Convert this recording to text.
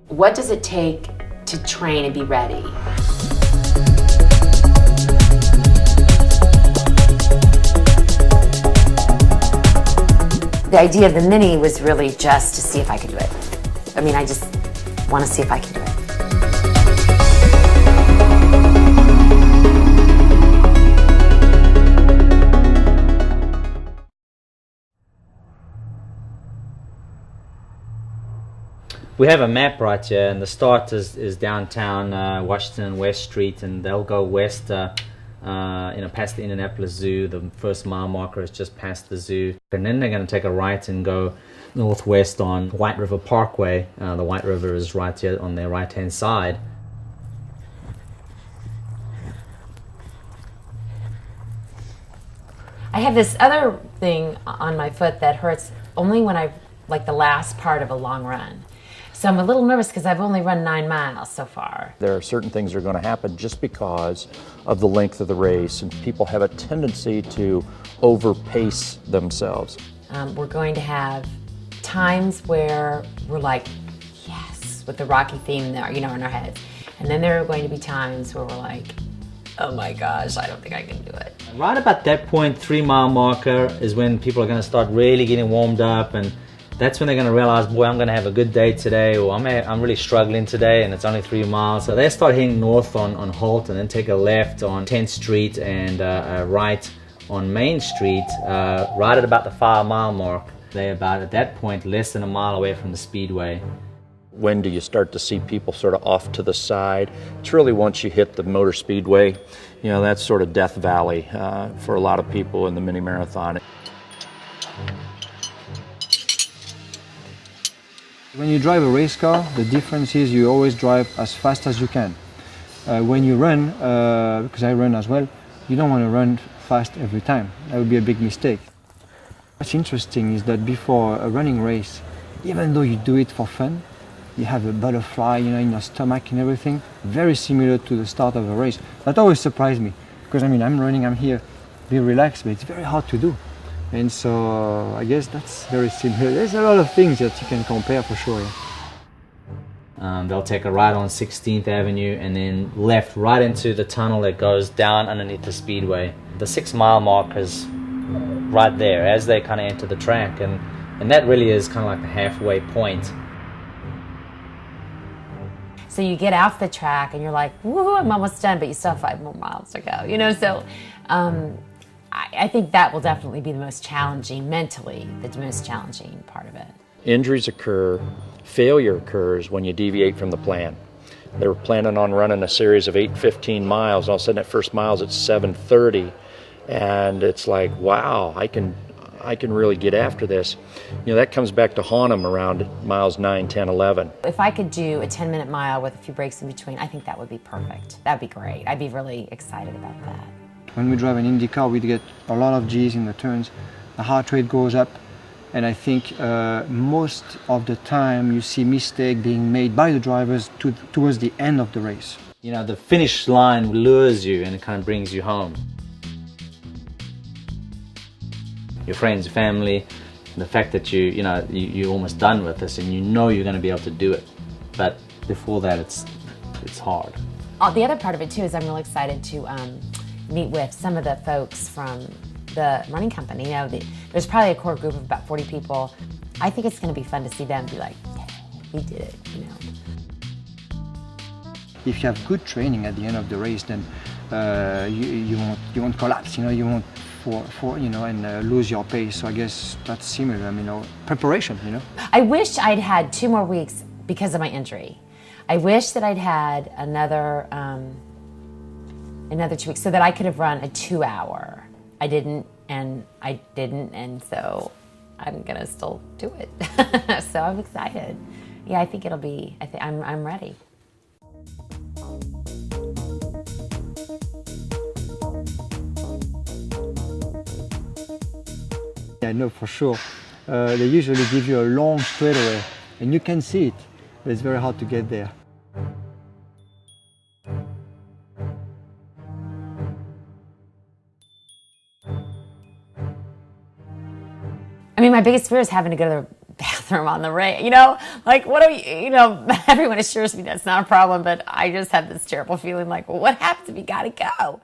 What does it take to train and be ready? The idea of the Mini was really just to see if I could do it. I mean, I just want to see if I can do it. We have a map right here, and the start is downtown Washington and West Street, and they'll go west, past the Indianapolis Zoo. The first mile marker is just past the zoo, and then they're going to take a right and go northwest on White River Parkway. The White River is right here on their right-hand side. I have this other thing on my foot that hurts only when like the last part of a long run. So I'm a little nervous because I've only run 9 miles so far. There are certain things that are going to happen just because of the length of the race, and people have a tendency to overpace themselves. We're going to have times where we're like, yes, with the Rocky theme there, in our heads. And then there are going to be times where we're like, oh my gosh, I don't think I can do it. Right about that point, 3 mile marker is when people are going to start really getting warmed up, and that's when they're going to realize, boy, I'm going to have a good day today, or I'm really struggling today, and it's only 3 miles. So they start heading north on Holt, and then take a left on 10th Street and a right on Main Street, right at about the 5 mile mark. They're about, at that point, less than a mile away from the speedway. When do you start to see people sort of off to the side? It's really once you hit the motor speedway, that's sort of Death Valley for a lot of people in the mini marathon. When you drive a race car, the difference is you always drive as fast as you can. When you run, because I run as well, you don't want to run fast every time. That would be a big mistake. What's interesting is that before a running race, even though you do it for fun, you have a butterfly, in your stomach and everything, very similar to the start of a race. That always surprised me, because I'm running, I'm here, be relaxed, but it's very hard to do. And so I guess that's very similar. There's a lot of things that you can compare for sure. They'll take a right on 16th Avenue and then left right into the tunnel that goes down underneath the speedway. The 6 mile mark is right there as they kind of enter the track, and that really is kind of like the halfway point. So you get off the track and you're like, woohoo, I'm almost done, but you still have 5 more miles to go, so I think that will definitely be the most challenging, mentally, the most challenging part of it. Injuries occur, failure occurs when you deviate from the plan. They were planning on running a series of 8:15 miles, and all of a sudden that first mile's at 7:30, and it's like, wow, I can really get after this. That comes back to haunt them around miles 9, 10, 11. If I could do a 10-minute mile with a few breaks in between, I think that would be perfect. That'd be great. I'd be really excited about that. When we drive an Indy car, we get a lot of G's in the turns. The heart rate goes up, and I think most of the time you see mistakes being made by the drivers towards the end of the race. The finish line lures you and it kind of brings you home. Your friends, family, the fact that you're almost done with this and you're going to be able to do it. But before that, it's hard. The other part of it too is I'm really excited to meet with some of the folks from the running company. There's probably a core group of about 40 people. I think it's going to be fun to see them be like, yeah, we did it, If you have good training at the end of the race, then you won't collapse. You won't and lose your pace. So I guess that's similar. Preparation. I wish I'd had 2 more weeks because of my injury. I wish that I'd had another 2 weeks so that I could have run a 2-hour. I didn't, and so I'm gonna still do it. So I'm excited. Yeah, I think I'm ready. I know for sure. They usually give you a long straightaway, and you can see it, but it's very hard to get there. I mean, my biggest fear is having to go to the bathroom. bathroom on the race. You know, like, what do we, you know, everyone assures me that's not a problem, but I just had this terrible feeling like, well, what happens if you got to go?